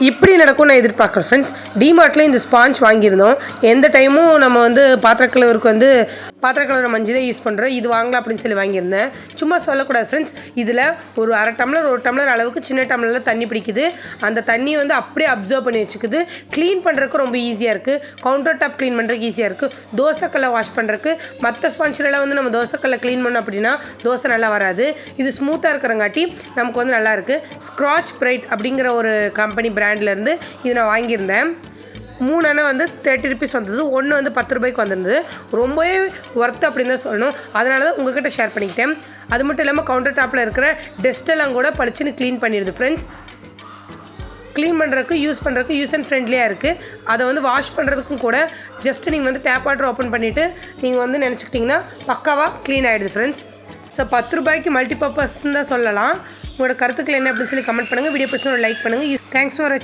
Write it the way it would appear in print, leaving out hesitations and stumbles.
இப்படி நடக்கும் நான் எதிர்பார்க்குறேன் ஃப்ரெண்ட்ஸ். டிமார்ட்டில் இந்த ஸ்பாஞ்ச் வாங்கியிருந்தோம். எந்த டைமும் நம்ம வந்து பாத்திரக்கழுவருக்கு வந்து பாத்திரக்கழுவுற மஞ்சள் தான் யூஸ் பண்ணுறோம். இது வாங்கலாம் அப்படின்னு சொல்லி வாங்கியிருந்தேன். சும்மா சொல்லக்கூடாது ஃப்ரெண்ட்ஸ். இதில் ஒரு அரை டம்ளர் 1 டம்ளர் அளவுக்கு சின்ன டம்ளரில் தண்ணி பிடிக்குது. அந்த தண்ணியை வந்து அப்படியே அப்சர்வ் பண்ணி வச்சுக்குது. க்ளீன் பண்ணுறதுக்கு ரொம்ப ஈஸியாக இருக்குது. கவுண்டர் டாப் க்ளீன் பண்ணுறதுக்கு ஈஸியாக இருக்குது. தோசைக்கல்லை வாஷ் பண்ணுறதுக்கு மற்ற ஸ்பாஞ்சிலலாம் வந்து நம்ம தோசைக்கல்லை க்ளீன் பண்ணோம் அப்படின்னா தோசை நல்லா வராது. இது ஸ்மூத்தாக இருக்கிறங்காட்டி நமக்கு வந்து நல்லாயிருக்கு. ஸ்க்ராட்ச் பிரைட் அப்படிங்கிற ஒரு கம்பெனி பிராண்ட்லேருந்து இது நான் வாங்கியிருந்தேன். 3 அணை வந்து 30 ருபீஸ் வந்தது. 1 வந்து 10 ரூபாய்க்கு வந்திருந்தது. ரொம்பவே ஒர்த்து அப்படின்னு தான் சொல்லணும். அதனால தான் உங்கள்கிட்ட ஷேர் பண்ணிக்கிட்டேன். அது மட்டும் இல்லாமல் கவுண்டர் டாப்பில் இருக்கிற டஸ்ட்டெல்லாம் கூட பளிச்சுன்னு க்ளீன் பண்ணிடுது ஃப்ரெண்ட்ஸ். க்ளீன் பண்ணுறதுக்கு யூஸ் பண்ணுறதுக்கு யூஸ் அண்ட் ஃப்ரெண்ட்லியாக இருக்குது. அதை வந்து வாஷ் பண்ணுறதுக்கும் கூட ஜஸ்ட் நீங்கள் வந்து டேப் வாட்டர் ஓப்பன் பண்ணிவிட்டு நீங்கள் வந்து நினச்சிக்கிட்டிங்கன்னா பக்காவாக க்ளீன் ஆகிடுது ஃப்ரெண்ட்ஸ். ஸோ 10 ரூபாய்க்கு மல்டிபர்பஸ்ன்னு தான் சொல்லலாம். உங்களோட கருத்துக்கள் என்ன அப்படின்னு சொல்லி கமெண்ட் பண்ணுங்கள். வீடியோ பிடிச்சா லைக் பண்ணுங்கள். தேங்க்ஸ் ஃபார் வாட்சிங்.